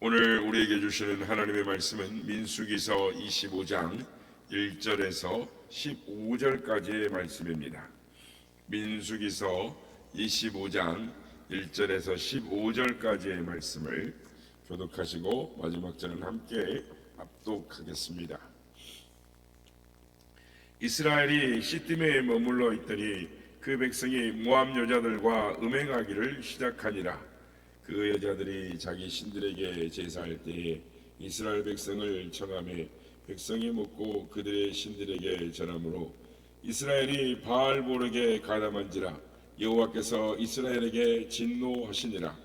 오늘 우리에게 주시는 하나님의 말씀은 민수기서 25장 1절에서 15절까지의 말씀입니다. 민수기서 25장 1절에서 15절까지의 말씀을 교독하시고 마지막 절은 함께 합독하겠습니다. 이스라엘이 시딤에 머물러 있더니 그 백성이 모압 여자들과 음행하기를 시작하니라. 그 여자들이 자기 신들에게 제사할 때에 이스라엘 백성을 청하며 백성이 묻고 그들의 신들에게 전하므로 이스라엘이 바알보르게 가담한지라. 여호와께서 이스라엘에게 진노하시니라.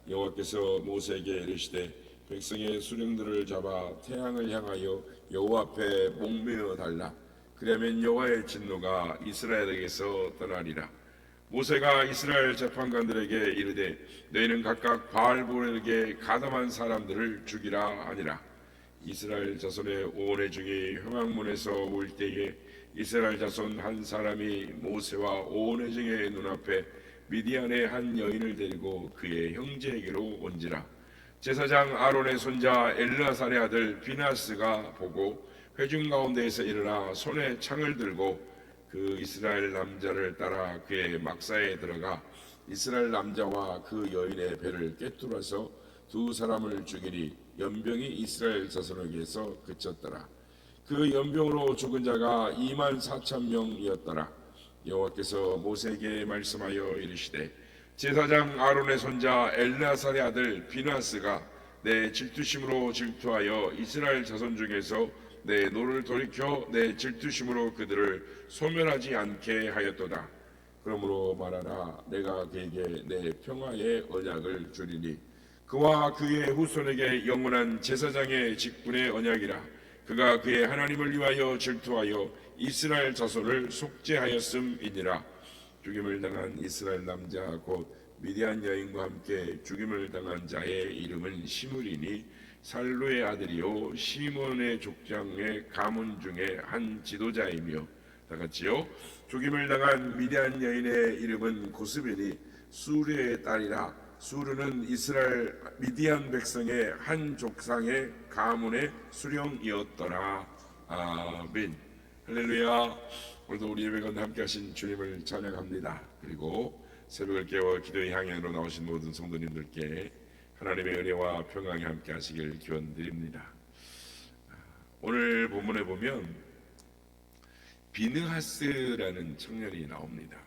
여호와께서 모세에게 이르시되 백성의 수령들을 잡아 태양을 향하여 여호와 앞에 목매어 달라. 그러면 여호와의 진노가 이스라엘에게서 떠나리라. 모세가 이스라엘 재판관들에게 이르되 너희는 각각 바알보르에게 가담한 사람들을 죽이라 하니라. 이스라엘 자손의 온 회중이 회막문에서 올 때에 이스라엘 자손 한 사람이 모세와 온 회중의 눈앞에 미디안의 한 여인을 데리고 그의 형제에게로 온지라. 제사장 아론의 손자 엘르아살의 아들 비나스가 보고 회중 가운데에서 일어나 손에 창을 들고 그 이스라엘 남자를 따라 그의 막사에 들어가 이스라엘 남자와 그 여인의 배를 꿰뚫어서 두 사람을 죽이니 연병이 이스라엘 자손에게서 그쳤더라. 그 연병으로 죽은 자가 24,000명이었더라. 여호와께서 모세에게 말씀하여 이르시되 제사장 아론의 손자 엘르아살의 아들 비나스가 내 질투심으로 질투하여 이스라엘 자손 중에서 내 노를 돌이켜 내 질투심으로 그들을 소멸하지 않게 하였도다. 그러므로 말하라. 내가 그에게 내 평화의 언약을 주리니 그와 그의 후손에게 영원한 제사장의 직분의 언약이라. 그가 그의 하나님을 위하여 질투하여 이스라엘 자손을 속죄하였음이니라. 죽임을 당한 이스라엘 남자 곧 미디안 여인과 함께 죽임을 당한 자의 이름은 시므리니 살루의 아들이요 시몬의 족장의 가문 중에 한 지도자이며 다같이요 죽임을 당한 미디안 여인의 이름은 고스벨이 수르의 딸이라. 수르는 이스라엘 미디안 백성의 한 족상의 가문의 수령이었더라. 아멘. 할렐루야. 오늘도 우리 예배 가운데 함께 하신 주님을 찬양합니다. 그리고 새벽을 깨워 기도의 향연으로 나오신 모든 성도님들께 하나님의 은혜와 평강이 함께 하시길 기원드립니다. 오늘 본문에 보면 비느하스라는 청년이 나옵니다.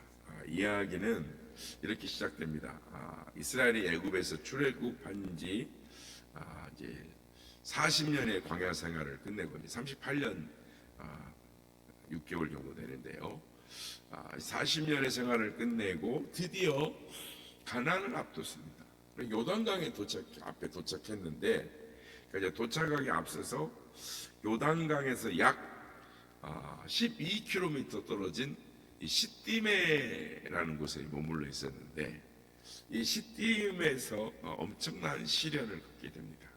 이야기는 이렇게 시작됩니다. 이스라엘이 애굽에서 출애굽한 지 이제 40년의 광야 생활을 끝내고 38년 6개월 정도 되는데요. 40년의 생활을 끝내고 드디어 가나안을 앞뒀습니다. 요단강에 앞에 도착했는데 이제 도착하기 앞서서 요단강에서 약 12km 떨어진 이 시띠메라는 곳에 머물러 있었는데 이 시띠메에서 엄청난 시련을 겪게 됩니다.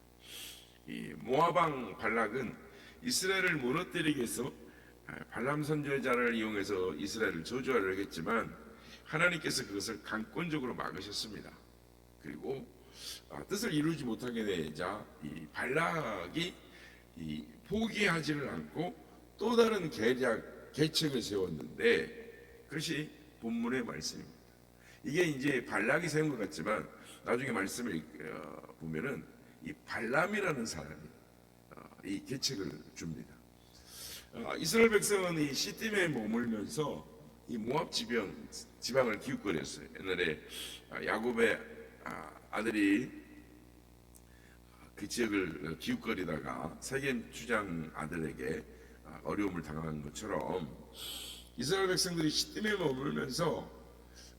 이 모압왕 발락은 이스라엘을 무너뜨리기 위해서 발람 선지자를 이용해서 이스라엘을 저주하려 했지만 하나님께서 그것을 강권적으로 막으셨습니다. 그리고 뜻을 이루지 못하게 되자 이 발락이 포기하지를 않고 또 다른 계책을 세웠는데 그것이 본문의 말씀입니다. 이게 이제 발락이 세운 것 같지만 나중에 말씀을 보면은 이 발람이라는 사람이 이 계책을 줍니다. 이스라엘 백성은 이 시딤에 머물면서 이 모압 지방을 기웃거렸어요. 옛날에 야곱의 아들이 그 지역을 기웃거리다가 세겜 주장 아들에게 어려움을 당한 것처럼 이스라엘 백성들이 시딤에 머물면서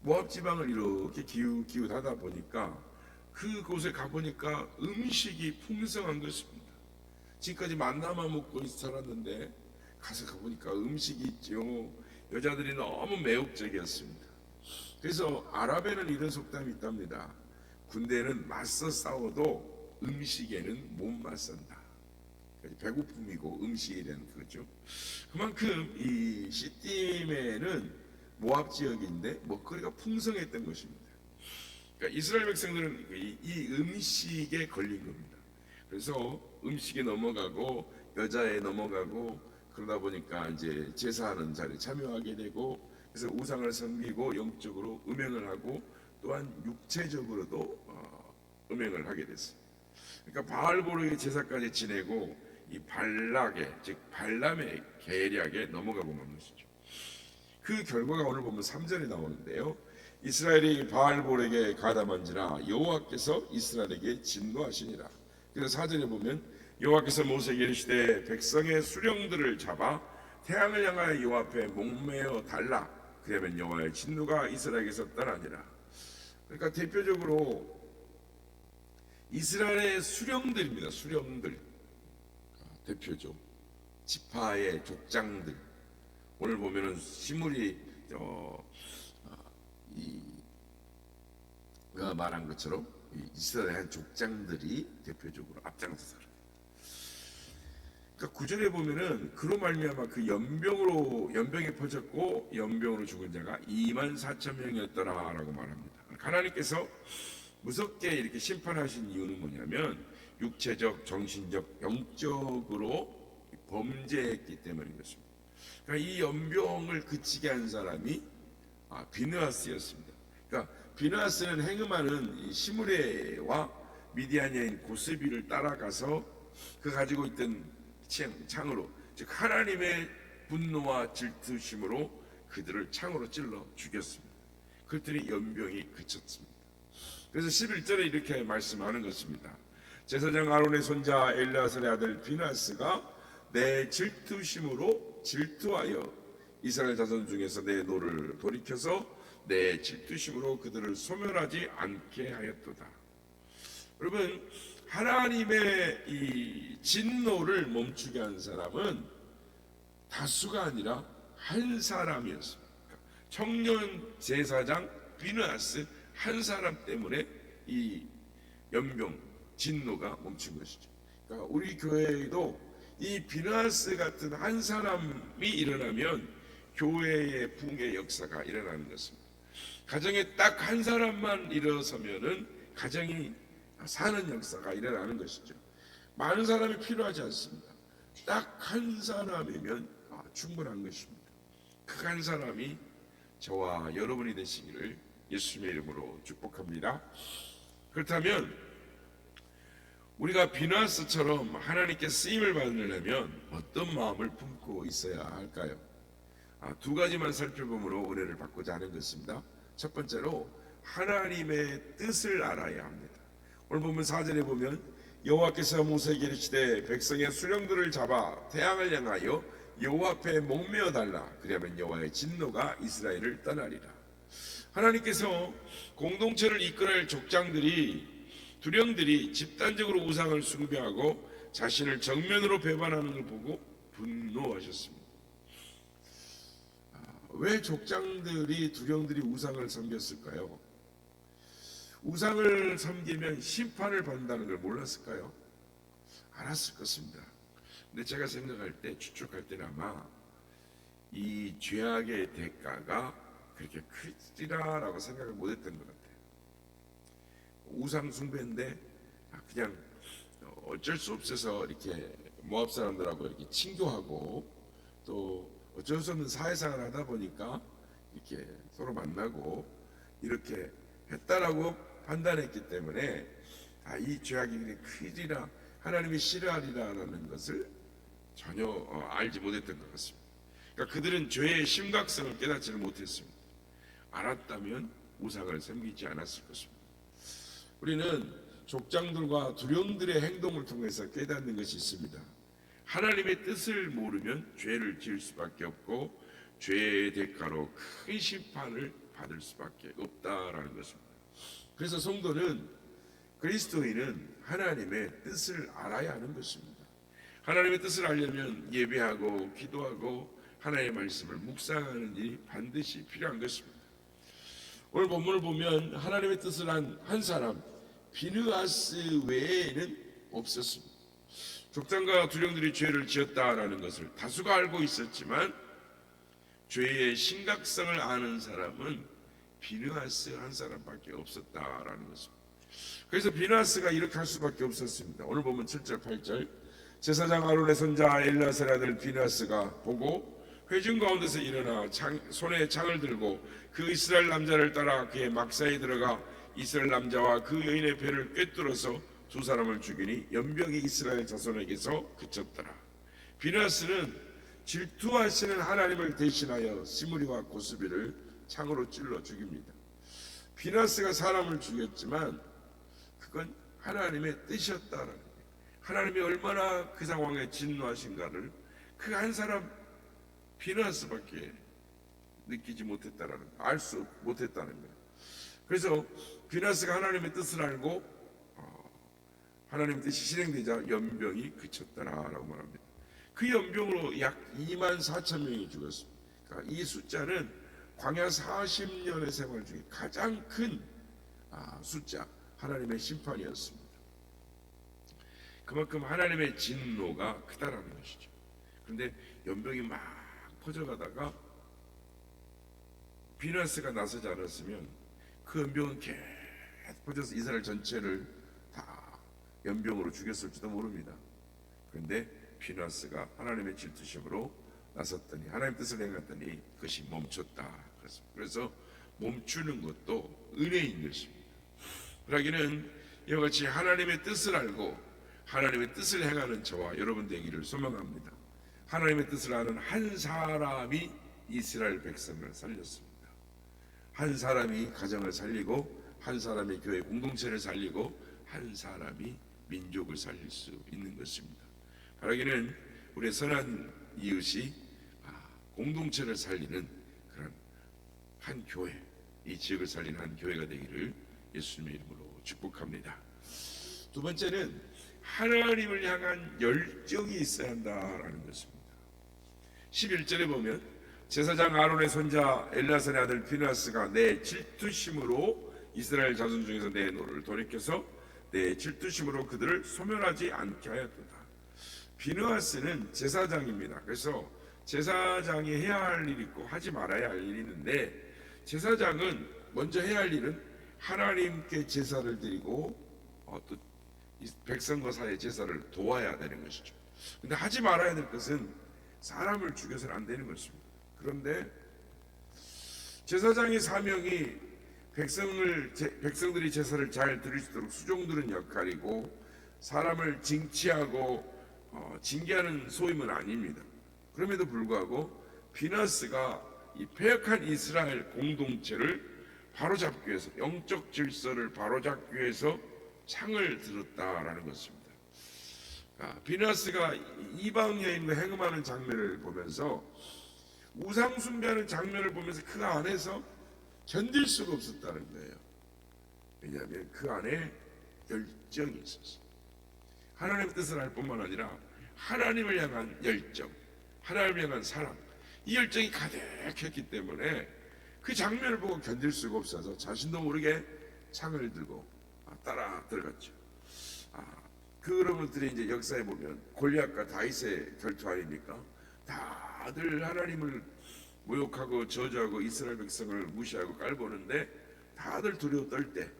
모압 지방을 이렇게 기웃하다 보니까 그곳에 가보니까 음식이 풍성한 것입니다. 지금까지 만나만 먹고 살았는데 가서 가보니까 음식이 있죠. 여자들이 너무 매혹적이었습니다. 그래서 아랍에는 이런 속담이 있답니다. 군대는 맞서 싸워도 음식에는 못 맞선다. 배고픔이고 음식에 대한 거죠. 그만큼 이 시딤에는 모압 지역인데 먹거리가 풍성했던 것입니다. 그러니까 이스라엘 백성들은 이 음식에 걸린 겁니다. 그래서 음식에 넘어가고 여자에 넘어가고 그러다 보니까 이제 제사하는 자리에 참여하게 되고, 그래서 우상을 섬기고 영적으로 음행을 하고 또한 육체적으로도 음행을 하게 됐어요. 그러니까 바알보르의 제사까지 지내고 이 발락의, 즉 발람의 계략에 넘어가고 만 것이죠. 그 결과가 오늘 보면 3절에 나오는데요. 이스라엘이 바알볼에게 가담한지라 여호와께서 이스라엘에게 진노하시니라. 그래서 4절에 보면 여호와께서 모세에게 이르시되 백성의 수령들을 잡아 태양을 향하여 여호와 앞에 목매어 달라. 그러면 여호와의 진노가 이스라엘에게서 떠나니라. 그러니까 대표적으로 이스라엘의 수령들입니다. 수령들, 대표죠. 지파의 족장들. 오늘 보면은 시므리 이가 말한 것처럼 이스라엘의 한 족장들이 대표적으로 앞장서서, 그러니까 9절에 보면은 그로 말미암아 그 연병이 퍼졌고 연병으로 죽은 자가 24,000명이었더라라고 말합니다. 하나님께서 무섭게 이렇게 심판하신 이유는 뭐냐면 육체적, 정신적, 영적으로 범죄했기 때문인 것입니다. 그러니까 이 연병을 그치게 한 사람이 비느하스였습니다. 그러니까 비느하스는 행음하는 시므레와 미디안 여인 고스비를 따라가서 그 가지고 있던 창으로, 즉 하나님의 분노와 질투심으로 그들을 창으로 찔러 죽였습니다. 그랬더니 연병이 그쳤습니다. 그래서 11절에 이렇게 말씀하는 것입니다. 제사장 아론의 손자 엘르아살의 아들 비느하스가 내 질투심으로 질투하여 이스라엘 자손 중에서 내 노를 돌이켜서 내 질투심으로 그들을 소멸하지 않게 하였도다. 여러분, 하나님의 이 진노를 멈추게 한 사람은 다수가 아니라 한 사람이었습니다. 청년 제사장 비느하스 한 사람 때문에 이 연병 진노가 멈춘 것이죠. 그러니까 우리 교회에도 이 비느하스 같은 한 사람이 일어나면 교회의 붕의 역사가 일어나는 것입니다. 가정에 딱 한 사람만 일어서면은 가정이 사는 역사가 일어나는 것이죠. 많은 사람이 필요하지 않습니다. 딱 한 사람이면 충분한 것입니다. 그 한 사람이 저와 여러분이 되시기를 예수님의 이름으로 축복합니다. 그렇다면 우리가 비느하스처럼 하나님께 쓰임을 받으려면 어떤 마음을 품고 있어야 할까요? 두 가지만 살펴보므로 은혜를 받고자 하는 것입니다. 첫 번째로 하나님의 뜻을 알아야 합니다. 오늘 보면 4절에 보면 여호와께서 모세에게 이르시되 백성의 수령들을 잡아 태양을 향하여 여호와 앞에 목매어 달라. 그러면 여호와의 진노가 이스라엘을 떠나리라. 하나님께서 공동체를 이끌어낼 족장들이, 두령들이 집단적으로 우상을 숭배하고 자신을 정면으로 배반하는 걸 보고 분노하셨습니다. 왜 족장들이, 두령들이 우상을 섬겼을까요? 우상을 섬기면 심판을 받는다는 걸 몰랐을까요? 알았을 것입니다. 근데 제가 생각할 때, 추측할 때는 아마 이 죄악의 대가가 그렇게 크리라라고 생각을 못했던 것 같아요. 우상 숭배인데 그냥 어쩔 수 없어서 이렇게 모압 사람들하고 이렇게 친교하고 또 어쩔 수 없는 사회생활을 하다 보니까 이렇게 서로 만나고 이렇게 했다라고 판단했기 때문에 이 죄악이 크리라, 하나님이 싫어하리라는 것을 전혀 알지 못했던 것 같습니다. 그러니까 그들은 죄의 심각성을 깨닫지를 못했습니다. 알았다면 우상을 섬기지 않았을 것입니다. 우리는 족장들과 두령들의 행동을 통해서 깨닫는 것이 있습니다. 하나님의 뜻을 모르면 죄를 지을 수밖에 없고 죄의 대가로 큰 심판을 받을 수밖에 없다라는 것입니다. 그래서 성도는, 그리스도인은 하나님의 뜻을 알아야 하는 것입니다. 하나님의 뜻을 알려면 예배하고 기도하고 하나님의 말씀을 묵상하는 일이 반드시 필요한 것입니다. 오늘 본문을 보면 하나님의 뜻을 한 사람 비느하스 외에는 없었습니다. 족장과 두령들이 죄를 지었다라는 것을 다수가 알고 있었지만 죄의 심각성을 아는 사람은 비느하스 한 사람밖에 없었다라는 것입니다. 그래서 비나스가 이렇게 할 수밖에 없었습니다. 오늘 보면 7절 8절 제사장 아론의 손자 엘라살의 아들 비나스가 보고 회중 가운데서 일어나 손에 창을 들고 그 이스라엘 남자를 따라 그의 막사에 들어가 이스라엘 남자와 그 여인의 배를 꿰뚫어서 두 사람을 죽이니 연병이 이스라엘 자손에게서 그쳤더라. 비나스는 질투하시는 하나님을 대신하여 시므리와 고스비를 창으로 찔러 죽입니다. 비나스가 사람을 죽였지만 그건 하나님의 뜻이었다라는 거예요. 하나님이 얼마나 그 상황에 진노하신가를 그 한 사람 비나스밖에 느끼지 못했다라는, 알 수 못했다는 거예요. 그래서 비나스가 하나님의 뜻을 알고 하나님의 뜻이 실행되자 연병이 그쳤더라라고 말합니다. 그 연병으로 약 2만 4천 명이 죽었습니다. 그러니까 이 숫자는 광야 40년의 생활 중에 가장 큰 숫자, 하나님의 심판이었습니다. 그만큼 하나님의 진노가 크다라는 것이죠. 그런데 연병이 막 퍼져가다가 비나스가 나서지 않았으면 그 연병은 계속 퍼져서 이스라엘 전체를 다 연병으로 죽였을지도 모릅니다. 그런데 비나스가 하나님의 질투심으로 나섰더니 하나님 뜻을 행했더니 그것이 멈췄다. 그래서 멈추는 것도 은혜인 것입니다. 그러기는 이와 같이 하나님의 뜻을 알고 하나님의 뜻을 행하는 저와 여러분 되기를 소망합니다. 하나님의 뜻을 아는 한 사람이 이스라엘 백성을 살렸습니다. 한 사람이 가정을 살리고 한 사람이 교회 공동체를 살리고 한 사람이 민족을 살릴 수 있는 것입니다. 바라기는 우리 선한 이웃이 공동체를 살리는 그런 한 교회, 이 지역을 살리는 한 교회가 되기를 예수님의 이름으로 축복합니다. 두 번째는 하나님을 향한 열정이 있어야 한다라는 것입니다. 11절에 보면 제사장 아론의 손자 엘라살의 아들 비나스가 내 질투심으로 이스라엘 자손 중에서 내 노를 돌이켜서 내 질투심으로 그들을 소멸하지 않게 하였도다. 비나스는 제사장입니다. 그래서 제사장이 해야 할 일이 있고 하지 말아야 할 일이 있는데, 제사장은 먼저 해야 할 일은 하나님께 제사를 드리고 또 백성과 사이의 제사를 도와야 되는 것이죠. 근데 하지 말아야 될 것은 사람을 죽여서는 안 되는 것입니다. 그런데 제사장의 사명이 백성들이 제사를 잘 드릴 수 있도록 수종드는 역할이고 사람을 징치하고 징계하는 소임은 아닙니다. 그럼에도 불구하고 비나스가 이 패역한 이스라엘 공동체를 바로잡기 위해서, 영적 질서를 바로잡기 위해서 창을 들었다라는 것입니다. 비나스가 이방 여인과 행음하는 장면을 보면서, 우상 숭배하는 장면을 보면서 그 안에서 견딜 수가 없었다는 거예요. 왜냐하면 그 안에 열정이 있었어요. 하나님의 뜻을 알 뿐만 아니라 하나님을 향한 열정, 하나님을 향한 사랑, 이 열정이 가득했기 때문에 그 장면을 보고 견딜 수가 없어서 자신도 모르게 창을 들고 따라 들어갔죠. 그런 것들이 이제 역사에 보면 골리앗과 다윗의 결투 아닙니까? 다들 하나님을 모욕하고 저주하고 이스라엘 백성을 무시하고 깔보는데 다들 두려워 떨 때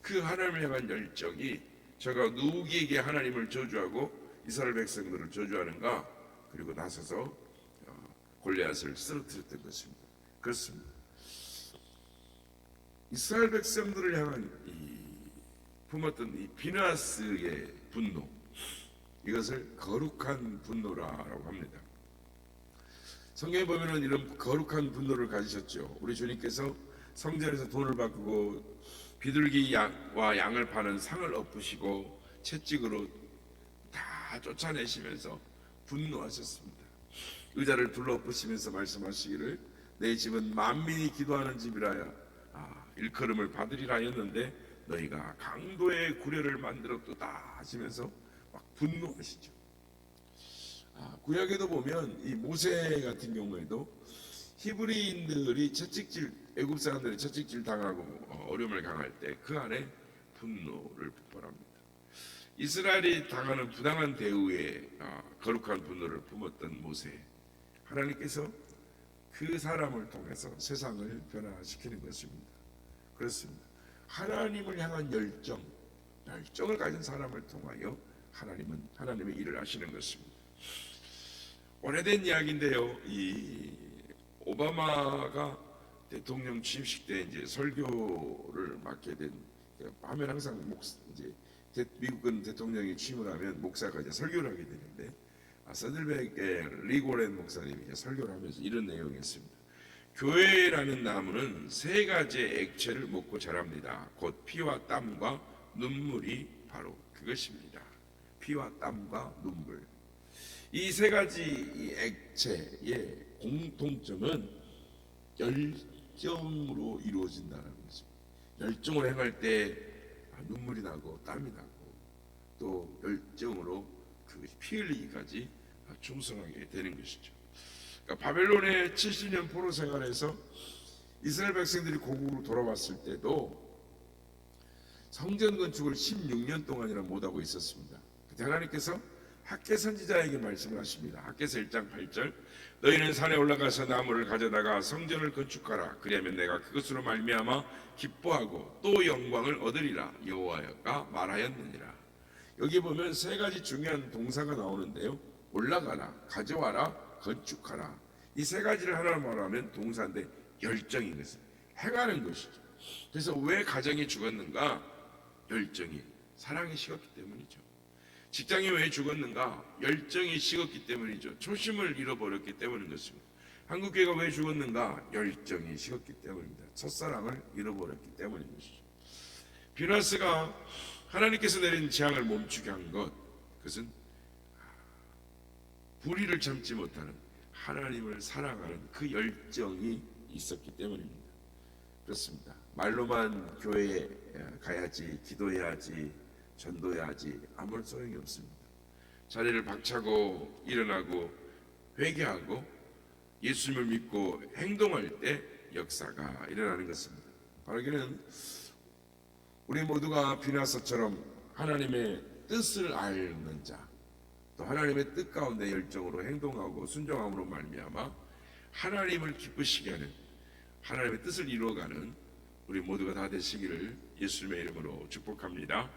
그 하나님을 향한 열정이, 제가 누구에게 하나님을 저주하고 이스라엘 백성들을 저주하는가, 그리고 나서서 골리앗을 쓰러뜨렸던 것입니다. 그렇습니다. 이스라엘 백성들을 향한 품었던 이 비나스의 분노, 이것을 거룩한 분노라고 합니다. 성경에 보면은 이런 거룩한 분노를 가지셨죠. 우리 주님께서 성전에서 돈을 바꾸고 비둘기와 양을 파는 상을 엎으시고 채찍으로 다 쫓아내시면서 분노하셨습니다. 의자를 둘러 엎으시면서 말씀하시기를 내 집은 만민이 기도하는 집이라야 일컬음을 받으리라 하였는데 너희가 강도의 구례를 만들었도다 하시면서 막 분노하시죠. 구약에도 보면 이 모세 같은 경우에도 히브리인들이 채찍질, 애굽 사람들이 채찍질 당하고 어려움을 당할 때 그 안에 분노를 폭발합니다. 이스라엘이 당하는 부당한 대우에 거룩한 분노를 품었던 모세, 하나님께서 그 사람을 통해서 세상을 변화시키는 것입니다. 그렇습니다. 하나님을 향한 열정을 가진 사람을 통하여 하나님은 하나님의 일을 하시는 것입니다. 오래된 이야기인데요. 이 오바마가 대통령 취임식 때 이제 설교를 맡게 된, 하면 항상 이제 미국은 대통령이 취임을 하면 목사가 이제 설교를 하게 되는데, 서들백의 리고렌 목사님이 이제 설교를 하면서 이런 내용이었습니다. 교회라는 나무는 세 가지의 액체를 먹고 자랍니다. 곧 피와 땀과 눈물이 바로 그것입니다. 피와 땀과 눈물. 이 세 가지 이 액체의 공통점은 열정으로 이루어진다는 것입니다. 열정을 행할 때 눈물이 나고 땀이 나고, 또 열정으로 그 피 흘리기까지 충성하게 되는 것이죠. 그러니까 바벨론의 70년 포로 생활에서 이스라엘 백성들이 고국으로 돌아왔을 때도 성전 건축을 16년 동안이나 못하고 있었습니다. 그때 하나님께서 학개 선지자에게 말씀을 하십니다. 학개서 1장 8절, 너희는 산에 올라가서 나무를 가져다가 성전을 건축하라. 그리하면 내가 그것으로 말미암아 기뻐하고 또 영광을 얻으리라. 여호와가 말하였느니라. 여기 보면 세 가지 중요한 동사가 나오는데요. 올라가라, 가져와라, 건축하라. 이 세 가지를 하나로 말하면 동사인데 열정인 것을 행하는 것이죠. 그래서 왜 가정이 죽었는가? 열정이, 사랑이 식었기 때문이죠. 직장이 왜 죽었는가? 열정이 식었기 때문이죠. 초심을 잃어버렸기 때문인 것입니다. 한국교회가 왜 죽었는가? 열정이 식었기 때문입니다. 첫사랑을 잃어버렸기 때문인 것이죠. 비나스가 하나님께서 내린 재앙을 멈추게 한 것, 그것은 불의를 참지 못하는 하나님을 사랑하는 그 열정이 있었기 때문입니다. 그렇습니다. 말로만 교회에 가야지, 기도해야지, 전도해야지 아무런 소용이 없습니다. 자리를 박차고 일어나고 회개하고 예수님을 믿고 행동할 때 역사가 일어나는 것입니다. 바로 이는 우리 모두가 비나서처럼 하나님의 뜻을 알는 자, 또 하나님의 뜻 가운데 열정으로 행동하고 순종함으로 말미암아 하나님을 기쁘시게 하는, 하나님의 뜻을 이루어가는 우리 모두가 다 되시기를 예수님의 이름으로 축복합니다.